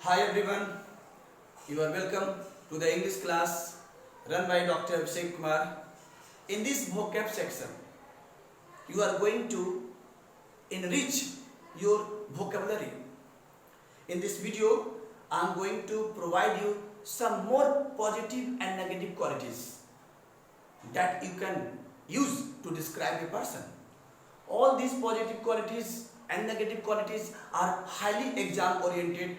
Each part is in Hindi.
Hi everyone, you are welcome to the English class run by Dr. Abhishek Kumar. In this vocab section, you are going to enrich your vocabulary. In this video, I am going to provide you some more positive and negative qualities that you can use to describe a person. All these positive qualities and negative qualities are highly exam oriented.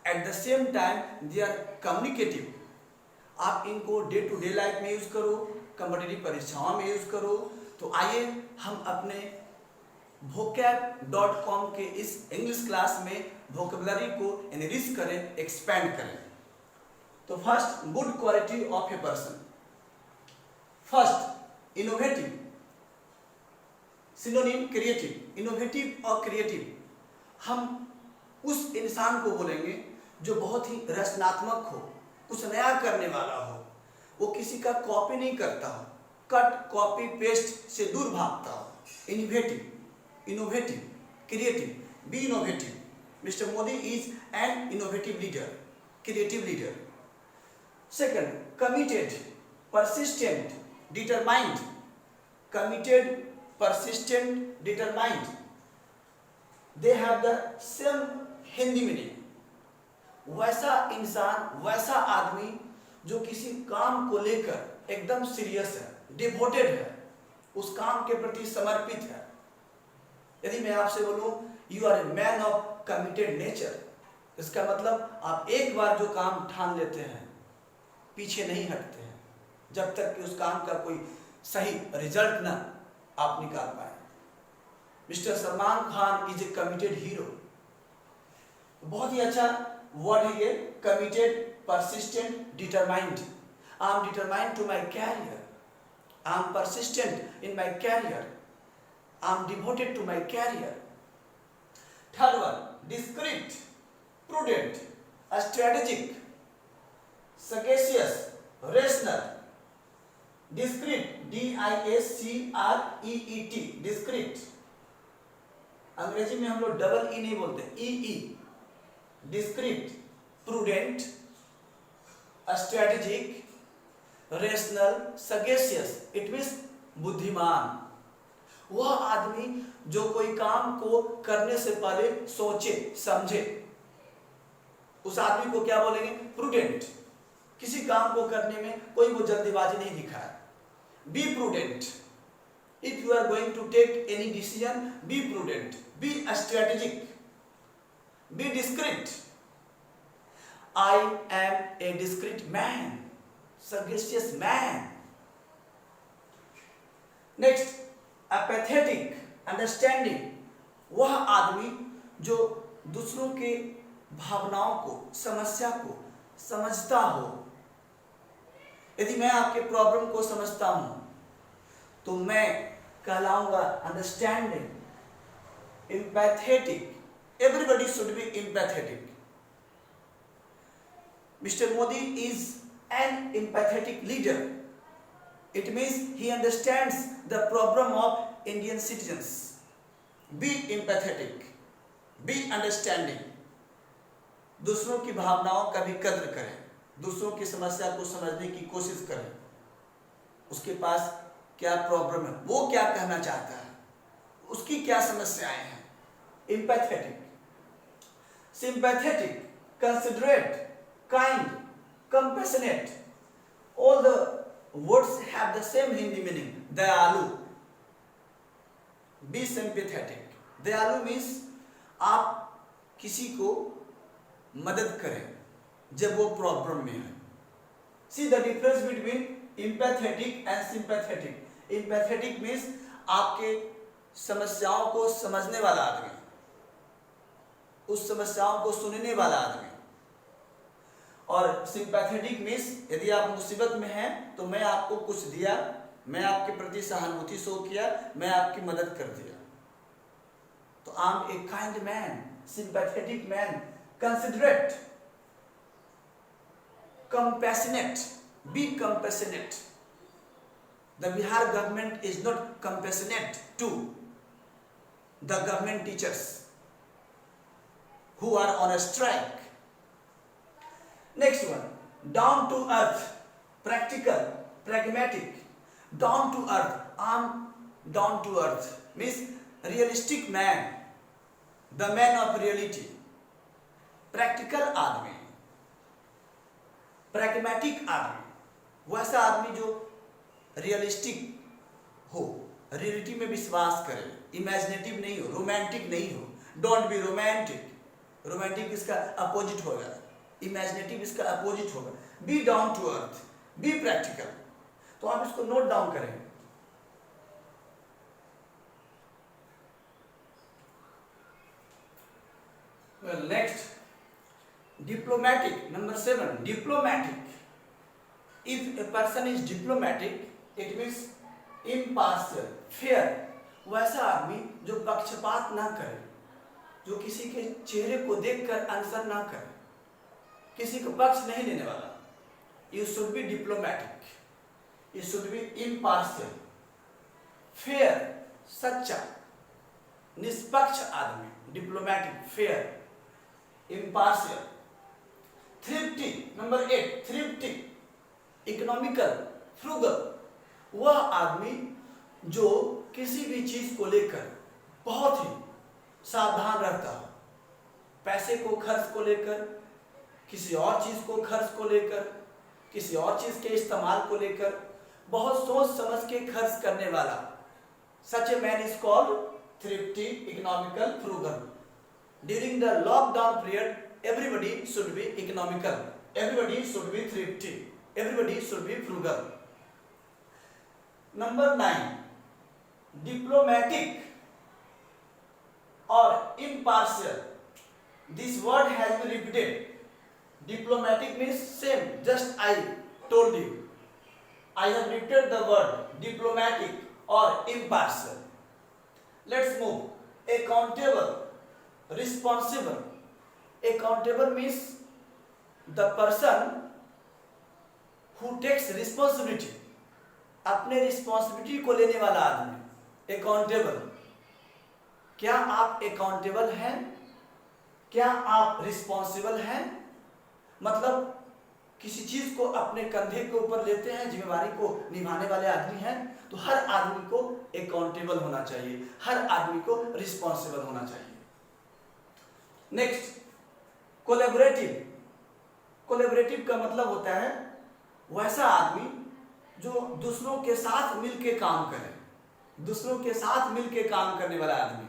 At the same time they are communicative. आप इनको डे टू डे लाइफ में यूज करो, कॉम्पिटिटिव परीक्षाओं में यूज करो। तो आइए हम अपने vocab.com के इस इंग्लिश क्लास में वोकेबलरी को एनरिच करें, एक्सपेंड करें। तो first, good quality of a person. First, innovative, synonym creative. Innovative और क्रिएटिव, हम उस इंसान को बोलेंगे जो बहुत ही रचनात्मक हो, कुछ नया करने वाला हो, वो किसी का कॉपी नहीं करता हो, कट कॉपी पेस्ट से दूर भागता हो। Innovative, creative, B innovative. Mister Modi is an innovative leader, creative leader. Second, committed, persistent, determined. Committed, persistent, determined, they have the same Hindi meaning. वैसा इंसान, वैसा आदमी जो किसी काम को लेकर एकदम सीरियस है, डिवोटेड है, उस काम के प्रति समर्पित है। यदि मैं आपसे बोलूं you are a man of committed nature, इसका मतलब आप एक बार जो काम ठान लेते हैं पीछे नहीं हटते हैं जब तक कि उस काम का कोई सही रिजल्ट ना आप निकाल पाए। Mister Salman Khan is a committed hero. बहुत ही अच्छा वर्ड है ये, committed, persistent, determined. I am determined to my career, I am persistent in my career, I am devoted to my career. Third one, discreet, prudent, strategic, sagacious, rational. Discreet, DISCREET, discreet. अंग्रेजी में हम लोग डबल ई नहीं बोलते, EE। Discreet, prudent, strategic, rational, sagacious. It means बुद्धिमान। वह आदमी जो कोई काम को करने से पहले सोचे समझे, उस आदमी को क्या बोलेंगे? प्रूडेंट। किसी काम को करने में कोई वो जल्दीबाजी नहीं दिखाए। Be prudent. If you are going to take any decision, be prudent. Be strategic. Be discreet. I am a discreet man, sagacious man. Next, apathetic, understanding. वह आदमी जो दूसरों के भावनाओं को, समस्या को समझता हो। यदि मैं आपके प्रॉब्लम को समझता हूं तो मैं कहलाऊंगा understanding, empathetic. Everybody should be empathetic. Mister Modi is an empathetic leader. It means he understands the problem of Indian citizens. Be empathetic, be understanding. दूसरों की भावनाओं का भी कद्र करें, दूसरों की समस्या को समझने की कोशिश करें। उसके पास क्या प्रॉब्लम है, वो क्या कहना चाहता है, उसकी क्या समस्याएं हैं। Empathetic, sympathetic, considerate, kind, compassionate. All the words have the same Hindi meaning. दयालु, बी सिंपैथेटिक। दयालु मीन्स आप किसी को मदद करें जब वो प्रॉब्लम में है। See the difference between empathetic and sympathetic. Empathetic means आपके समस्याओं को समझने वाला आदमी, उस समस्याओं को सुनने वाला आदमी। और सिंपैथेटिक मीन्स यदि आप मुसीबत में हैं तो मैं आपको कुछ दिया, मैं आपके प्रति सहानुभूति शो किया, मैं आपकी मदद कर दिया। तो I am a kind man, sympathetic man, considerate, compassionate. Be compassionate. The Bihar government is not compassionate to the government teachers who are on a strike. Next one, down to earth, practical, pragmatic. Down to earth, I'm down to earth means realistic man, the man of reality. Practical आदमी, pragmatic आदमी, वैसा आदमी जो रियलिस्टिक हो, रियलिटी में विश्वास करे, इमेजिनेटिव नहीं हो, रोमांटिक नहीं हो. Don't be romantic. रोमांटिक इसका अपोजिट होगा, इमेजिनेटिव इसका अपोजिट होगा. Be down to earth, be practical. तो आप इसको नोट डाउन करें. Well, next, diplomatic, number 7, diplomatic. If a person is diplomatic, it means impartial, fair. वैसा आदमी जो पक्षपात ना करे, जो किसी के चेहरे को देखकर आंसर ना करे, किसी का पक्ष नहीं लेने वाला. You should be diplomatic. You should be impartial, fair, सच्चा, निष्पक्ष आदमी. Diplomatic, fair, impartial. Thrifty, number 8, thrifty, economical, frugal. वह आदमी जो किसी भी चीज को लेकर बहुत ही सावधान रहता हो. पैसे को, खर्च को लेकर, किसी और चीज को खर्च को लेकर, किसी और चीज के इस्तेमाल को लेकर बहुत सोच समझ के खर्च करने वाला. Such a man is called thrifty, economical, frugal. During the lockdown period, everybody should be economical, everybody should be thrifty, everybody should be frugal. Number 9, diplomatic or impartial. This word has been repeated. Diplomatic means same, just I told you. I have repeated the word diplomatic or impartial. Let's move. Accountable, responsible. Accountable means the person who takes responsibility. अपने रिस्पॉन्सिबिलिटी को लेने वाला आदमी. Accountable. क्या आप accountable हैं? क्या आप responsible हैं? मतलब किसी चीज को अपने कंधे के ऊपर लेते हैं, जिम्मेवारी को निभाने वाले आदमी हैं. तो हर आदमी को अकाउंटेबल होना चाहिए, हर आदमी को रिस्पॉन्सिबल होना चाहिए. Next, collaborative. कोलैबोरेटिव का मतलब होता है वैसा आदमी जो दूसरों के साथ मिलकर काम करे, दूसरों के साथ मिलकर काम करने वाला आदमी.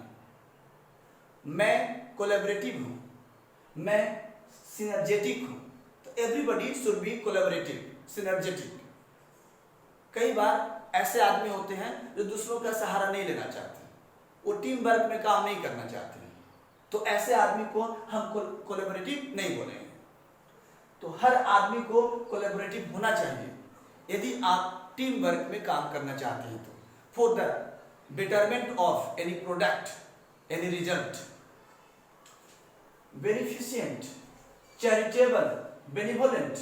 मैं कोलैबोरेटिव हूं, मैं सिनर्जेटिक हूं. Everybody should be collaborative, synergetic. कई बार ऐसे आदमी होते हैं जो दूसरों का सहारा नहीं लेना चाहते, वो टीम वर्क में काम नहीं करना चाहते हैं. तो ऐसे आदमी को हम कोलैबोरेटिव नहीं बोलेंगे. तो हर आदमी को कोलैबोरेटिव होना चाहिए यदि आप टीम वर्क में काम करना चाहते हैं. तो for the betterment of any product, any result. Beneficent, charitable, benevolent.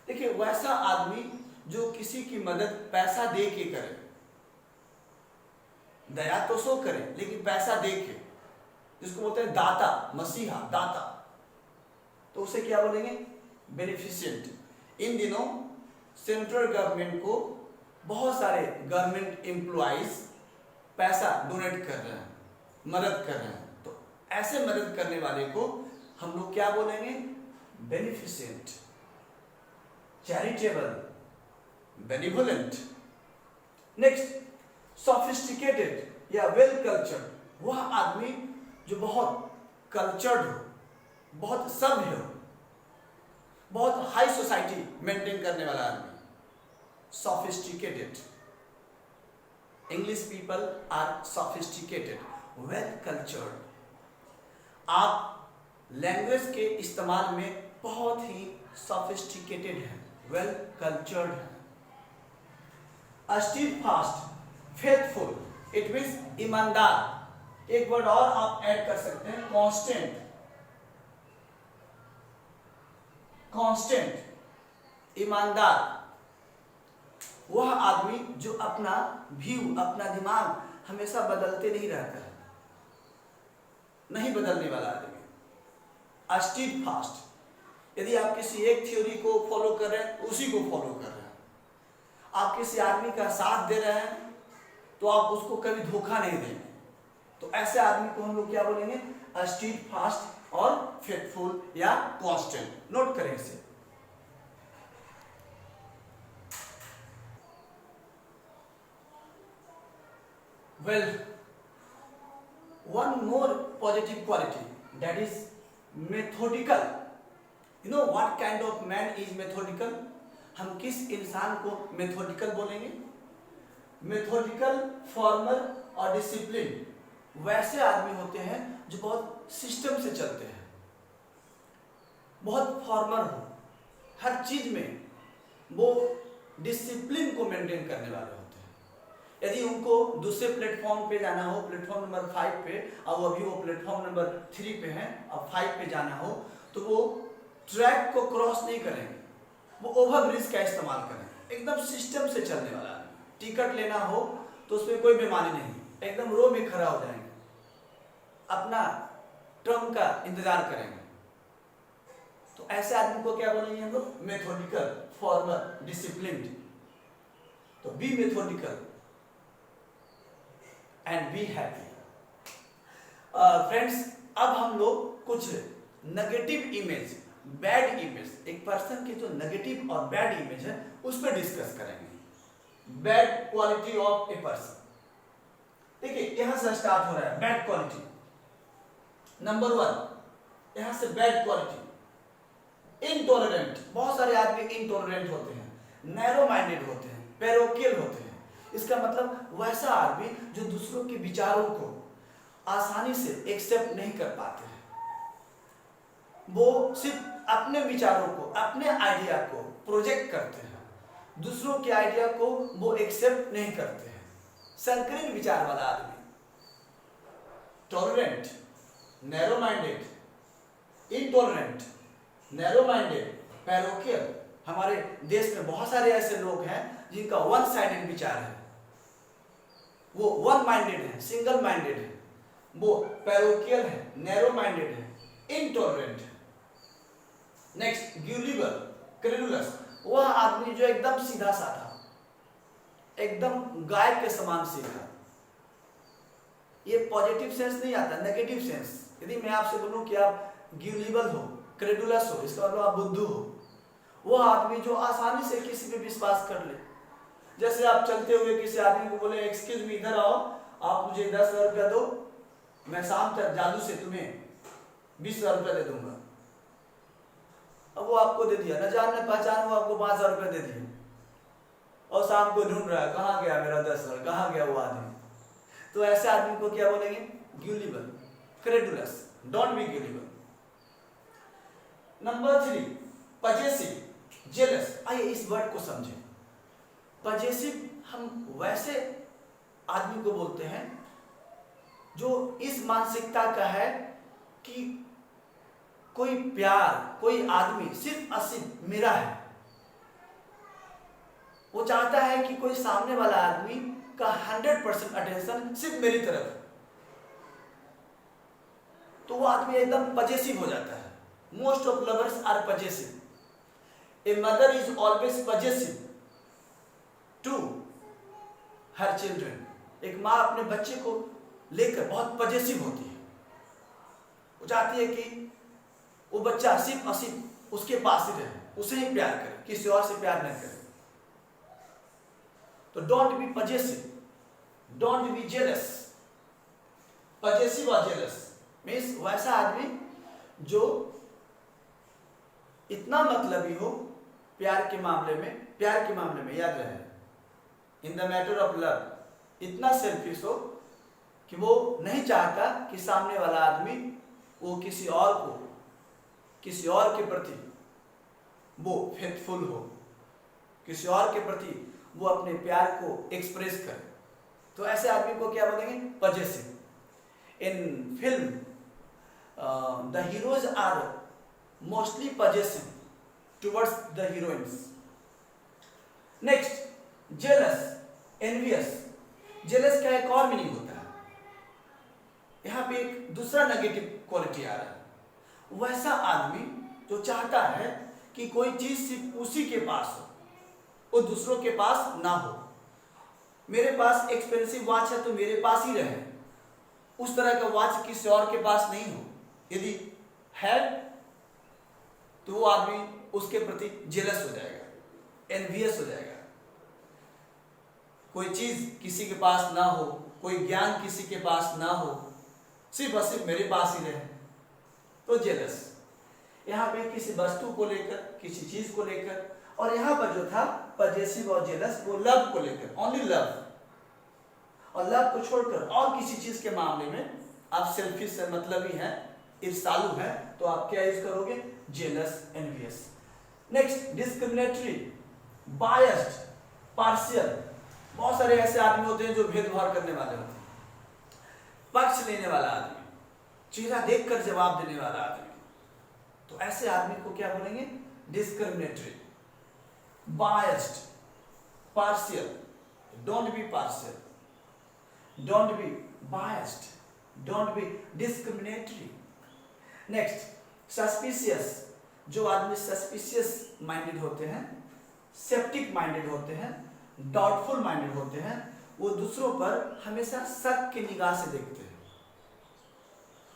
देखिए वैसा आदमी जो किसी की मदद पैसा दे के करे, दया तो सो करे लेकिन पैसा दे के, जिसको बोलते हैं दाता, मसीहा, दाता. तो उसे क्या बोलेंगे? बेनिफिशिएंट. इन दिनों सेंट्रल गवर्नमेंट को बहुत सारे गवर्नमेंट एम्प्लॉइज पैसा डोनेट कर रहे हैं, मदद कर रहे हैं. तो ऐसे मदद करने वाले को हम लोग क्या बोलेंगे? Beneficent, charitable, benevolent. Next, sophisticated या वेल कल्चर्ड. वह आदमी जो बहुत कल्चर्ड हो, बहुत सभ्य हो, बहुत हाई सोसाइटी मेंटेन करने वाला आदमी. Sophisticated. English people are sophisticated, well cultured. आप लैंग्वेज के इस्तेमाल में बहुत ही सोफिस्टिकेटेड है, वेल कल्चर्ड है. Steadfast, faithful. इट मीन्स ईमानदार. एक वर्ड और आप ऐड कर सकते हैं, कांस्टेंट. कांस्टेंट, ईमानदार. वह आदमी जो अपना व्यू, अपना दिमाग हमेशा बदलते नहीं रहता है, नहीं बदलने वाला आदमी. स्टीडफास्ट. यदि आप किसी एक थ्योरी को फॉलो कर रहे हैं, उसी को फॉलो कर रहे हैं। आप किसी आदमी का साथ दे रहे हैं तो आप उसको कभी धोखा नहीं देंगे। तो ऐसे आदमी को हम लोग क्या बोलेंगे? स्टीड फास्ट और फेथफुल या कांस्टेंट। नोट करें इसे। Well, one more positive quality, that is methodical. You know what kind of man is methodical? हम किस इंसान को मेथोडिकल बोलेंगे? मेथोडिकल, फॉर्मल और डिसिप्लिन वैसे आदमी होते हैं जो बहुत सिस्टम से चलते हैं, बहुत फॉर्मल हो, हर चीज में वो डिसिप्लिन को मेंटेन करने वाले होते हैं। यदि उनको दूसरे प्लेटफॉर्म पे जाना हो, प्लेटफॉर्म नंबर 5 पे, और अभी वो प्लेटफॉर्म नंबर 3 पे हैं, अब 5 पे जाना हो, तो वो ट्रैक को क्रॉस नहीं करेंगे, वो ओवरब्रिज का इस्तेमाल करेंगे। एकदम सिस्टम से चलने वाला आदमी। टिकट लेना हो तो उसमें कोई बेईमानी नहीं, एकदम रो में खड़ा हो जाएंगे, अपना टर्म का इंतजार करेंगे। तो ऐसे आदमी को क्या बोलेंगे हम लोग? Methodical, formal, disciplined. तो be methodical and be happy. Friends, अब हम लोग कुछ नेगेटिव इमेज, बैड इमेज, एक पर्सन की जो नेगेटिव और बैड इमेज है उस पर डिस्कस करेंगे। Bad quality of a person. देखिए, यहां से स्टार्ट हो रहा है बैड क्वालिटी। नंबर 1, यहां से बैड क्वालिटी, इनटॉलरेंट। बहुत सारे आदमी इनटॉलरेंट होते हैं, नैरो माइंडेड होते हैं, पैरोकियल होते हैं। इसका मतलब वैसा आदमी जो दूसरों के विचारों को आसानी से एक्सेप्ट नहीं कर पाते हैं। वो सिर्फ अपने विचारों को, अपने आइडिया को प्रोजेक्ट करते हैं, दूसरों के आइडिया को वो एक्सेप्ट नहीं करते हैं। संकीर्ण विचार वाला आदमी, tolerant, narrow minded, intolerant, narrow minded, parochial. हमारे देश में बहुत सारे ऐसे लोग हैं जिनका वन साइडेड विचार है, वो वन माइंडेड है, सिंगल माइंडेड है, वो पैरोकियल है, नैरो माइंडेड है, इनटॉलरेंट है। Next, gullible, credulous. वह आदमी जो एकदम सीधा साधा, एकदम गाय के समान सीधा। ये पॉजिटिव सेंस नहीं आता, नेगेटिव सेंस। यदि मैं आपसे बोलूं कि आप ग्यूलिबल हो, क्रेडुलस हो, इसका मतलब आप बुद्धू हो। वह आदमी जो आसानी से किसी पे विश्वास कर ले। जैसे आप चलते हुए किसी आदमी को बोले, एक्सक्यूज मी, इधर आओ, आप मुझे 10,000 रुपया दो, मैं शाम तक जादू से तुम्हें 20,000 रुपया दे दूंगा। अब वो आपको दे दिया, न जान न पहचान, वो आपको 5,000 रुपया दे दिया, और शाम को ढूंढ रहा है कहाँ गया मेरा 10,000, कहाँ गया वो आदमी। तो ऐसे आदमी को क्या बोलेंगे? Gullible, credulous. Don't be gullible. Number 3, possessive, jealous. आइए इस वर्ड को समझें। पजेसिव हम वैसे आदमी को बोलते हैं जो इस मानसिकता का है कि कोई प्यार, कोई आदमी सिर्फ और सिर्फ मेरा है। वो चाहता है कि कोई सामने वाला आदमी का 100% अटेंशन सिर्फ मेरी तरफ है। तो वो आदमी एकदम पजेसिव हो जाता है। Most of lovers are possessive. A mother is always possessive to her children. एक माँ अपने बच्चे को लेकर बहुत पजेसिव होती है। वो चाहती है कि वो बच्चा सिर्फ और सिर्फ उसके पास ही रहे, उसे ही प्यार करे, किसी और से प्यार नहीं करे। तो don't be possessive, don't be jealous. Possessive और जेलस मीन्स वैसा आदमी जो इतना मतलबी हो प्यार के मामले में, याद रहे, in the matter of love, इतना सेल्फिश हो कि वो नहीं चाहता कि सामने वाला आदमी वो किसी और के प्रति वो फेथफुल हो, किसी और के प्रति वो अपने प्यार को एक्सप्रेस करे। तो ऐसे आदमी को क्या बोलेंगे? Possessive. In film the heroes are mostly possessive towards the heroines. Next, jealous, envious. Jealous का एक और मीनिंग होता है। यहाँ पे एक दूसरा नेगेटिव क्वालिटी आ रहा है। वैसा आदमी जो चाहता है कि कोई चीज सिर्फ उसी के पास हो, वो दूसरों के पास ना हो। मेरे पास एक्सपेंसिव वॉच है तो मेरे पास ही रहे, उस तरह का वॉच किसी और के पास नहीं हो। यदि है तो वो आदमी उसके प्रति जेलस हो जाएगा, एनवियस हो जाएगा। कोई चीज किसी के पास ना हो, कोई ज्ञान किसी के पास ना हो, सिर्फ और सिर्फ मेरे पास ही रहे तो जेलस। यहाँ पे किसी वस्तु को लेकर, किसी चीज को लेकर, और यहाँ पर जो था पजेसिव और जेलस वो लव को लेकर, ओनली लव। और लव को छोड़कर और किसी चीज के मामले में आप सेल्फिश से मतलब ही है, ईर्ष्यालु है, तो आप क्या यूज करोगे? Jealous, envious. Next, discriminatory, biased, partial. बहुत सारे ऐसे आदमी होते हैं जो भेदभाव करने वाले होते हैं, पक्ष लेने वाला आदमी, चेहरा देखकर जवाब देने वाला आदमी। तो ऐसे आदमी को क्या बोलेंगे? Discriminatory, biased, partial. Don't be partial, don't be biased, don't be discriminatory. Next, suspicious. जो आदमी सस्पिशियस माइंडेड होते हैं, सेप्टिक माइंडेड होते हैं, डाउटफुल माइंडेड होते हैं, वो दूसरों पर हमेशा शक की निगाह से देखते हैं।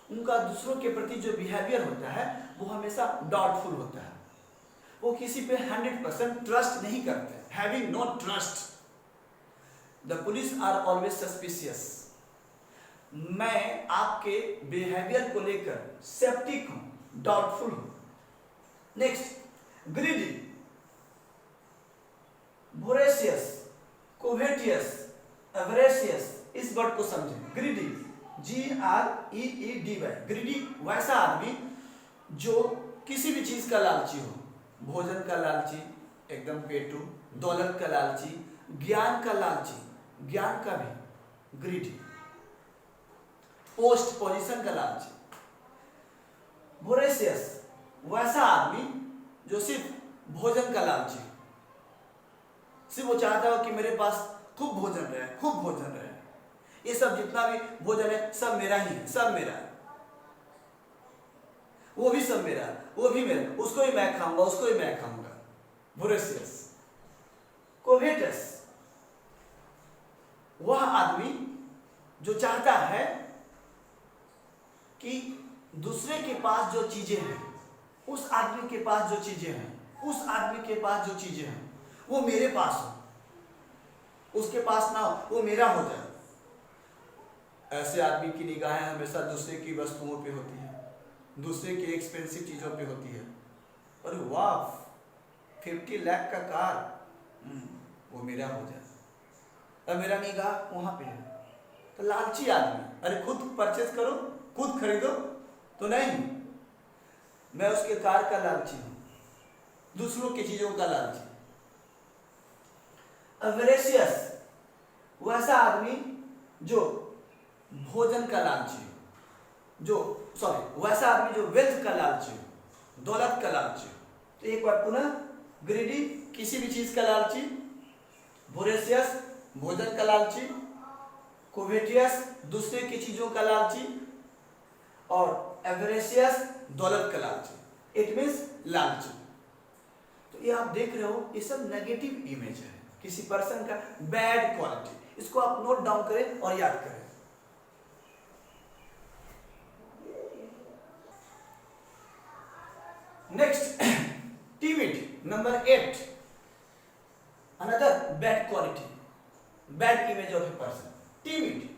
उनका दूसरों के प्रति जो बिहेवियर होता है वो हमेशा डाउटफुल होता है। वो किसी पे 100% ट्रस्ट नहीं करते, having no trust. The police are always suspicious. मैं आपके बिहेवियर को लेकर सेप्टिक हूं, डाउटफुल हूं। Next, greedy, voracious, covetous, avaricious. इस वर्ड को समझें, ग्रीडी, GREEDY। ग्रीडी वैसा आदमी जो किसी भी चीज का लालची हो, भोजन का लालची, एकदम पेटू, दौलत का लालची, ज्ञान का लालची, ज्ञान का भी ग्रीडी, पोस्ट पोजीशन का लालची। वोरेशियस वैसा आदमी जो सिर्फ भोजन का लालची, सिर्फ वो चाहता हो कि मेरे पास खूब भोजन रहे, खूब भोजन रहे, ये सब जितना भी भोजन है सब मेरा ही है, सब मेरा है, वो भी सब मेरा, वो भी मेरा, उसको ही मैं खाऊंगा, उसको ही मैं खाऊंगा। वोरेशियस। कोवेटस वह आदमी जो चाहता है कि दूसरे के पास जो चीजें हैं, उस आदमी के पास जो चीजें हैं, उस आदमी के पास जो चीजें हैं वो मेरे पास हो, उसके पास ना हो, वो मेरा हो जाए। ऐसे आदमी की निगाहें हमेशा दूसरे की वस्तुओं पे होती है, दूसरे की एक्सपेंसिव चीजों पे होती है। अरे वाह, 50 लाख का कार, वो मेरा हो जाए, और मेरा निगाह वहां पे है। तो लालची आदमी, अरे खुद परचेज करो, खुद खरीदो, तो नहीं, मैं उसके कार का लालची हूं, दूसरों की चीजों का लालची। एवरेशियस वैसा आदमी जो भोजन का लालची हो, वैसा आदमी जो वेल्थ का लालची हो, दौलत का लालची हो। तो एक बार पुनः, ग्रीडी किसी भी चीज का लालची, वोरेशियस भोजन का लालची, कोवेटियस दूसरे की चीजों का लालची, और एवरेशियस दौलत का लालची। इट मीन्स लालची। तो ये आप देख रहे हो, ये सब नेगेटिव इमेज है किसी पर्सन का, बैड क्वालिटी। इसको आप नोट डाउन करें और याद करें। Next, timid, number 8, another bad quality, bad image of a person. Timid,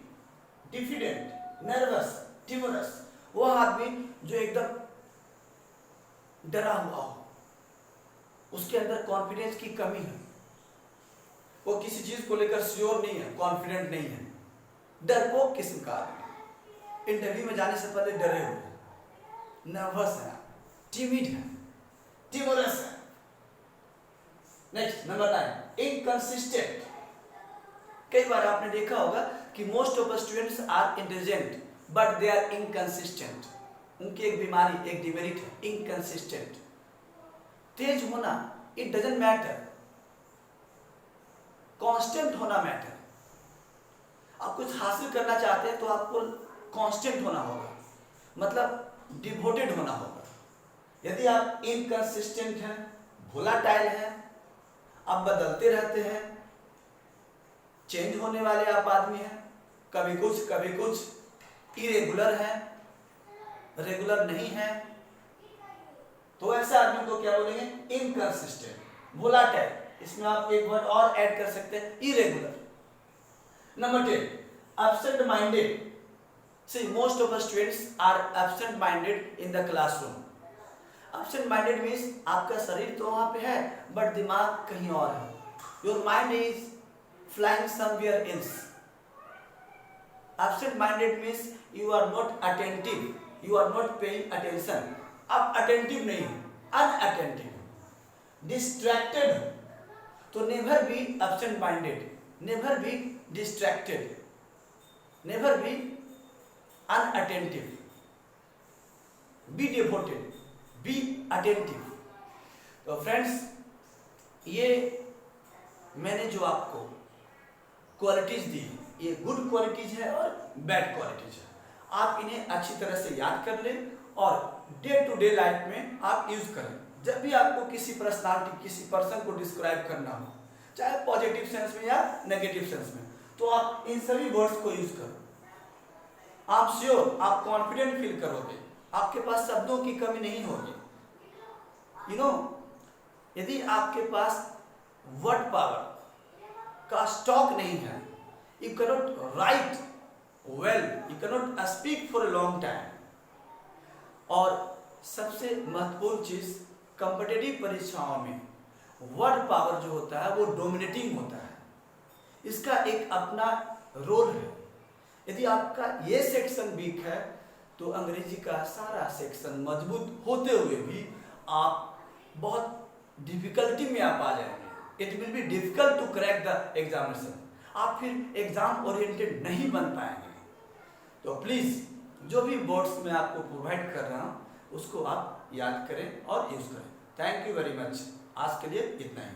diffident, nervous, timorous. वह आदमी जो एकदम डरा हुआ हो, उसके अंदर कॉन्फिडेंस की कमी है, वो किसी चीज को लेकर श्योर नहीं है, कॉन्फिडेंट नहीं है, डरपोक किस्म का आदमी, इंटरव्यू में जाने से पहले डरे हुए, नर्वस है, टिमिड है, टिमोरस है। Next, number 9, inconsistent. कई बार आपने देखा होगा कि most of students are intelligent but they are inconsistent. उनकी एक बीमारी, एक डिमेरिट है, इनकंसिस्टेंट। तेज होना इट डजंट मैटर, कांस्टेंट होना मैटर। आप कुछ हासिल करना चाहते हैं तो आपको कांस्टेंट होना होगा, मतलब डिवोटेड होना होगा, यदि आप इनकंसिस्टेंट हैं, वोलाटाइल हैं, आप बदलते रहते हैं, चेंज होने वाले आप आदमी हैं, कभी कुछ, इरेगुलर हैं, रेगुलर नहीं है, तो ऐसे आदमी को क्या बोलेंगे? Inconsistent, volatile. इसमें आप एक वर्ड और ऐड कर सकते हैं, irregular. Number 10, absent minded. See, most of the students are absent-minded in the classroom. Absent-minded means आपका शरीर तो वहाँ पे है, बट दिमाग कहीं और है. Your mind is flying somewhere else. Absent-minded means you are not attentive, you are not paying attention. आप attentive नहीं हो, unattentive. Distracted हो, तो never be absent-minded, never be distracted, never be unattentive, be devoted, be attentive. तो फ्रेंड्स, ये मैंने जो आपको क्वालिटीज दी, ये गुड क्वालिटीज है और बैड क्वालिटीज है. आप इन्हें अच्छी तरह से याद कर लें और डे टू डे लाइफ में आप यूज करें. जब भी आपको किसी पर्सनालिटी, किसी पर्सन को डिस्क्राइब करना हो, चाहे पॉजिटिव सेंस में या नेगेटिव सेंस में, तो आप इन सभी वर्ड्स को यूज करो. आप श्योर, आप कॉन्फिडेंट फील करोगे, आपके पास शब्दों की कमी नहीं होगी. यदि आपके पास वर्ड पावर का स्टॉक नहीं है, you cannot right well, you cannot speak for a long time. और सबसे महत्वपूर्ण चीज, कॉम्पिटिटिव परीक्षाओं में वर्ड पावर जो होता है वो डोमिनेटिंग होता है. इसका एक अपना रोल है. यदि आपका ये सेक्शन वीक है तो अंग्रेजी का सारा सेक्शन मजबूत होते हुए भी आप बहुत डिफिकल्टी में आप आ जाएंगे. It will be difficult to crack the examination. आप फिर एग्जाम ओरिएंटेड नहीं बन पाएंगे. तो प्लीज जो भी वर्ड्स मैं आपको प्रोवाइड कर रहा हूँ उसको आप याद करें और यूज करें. Thank you very much. आज के लिए इतना ही.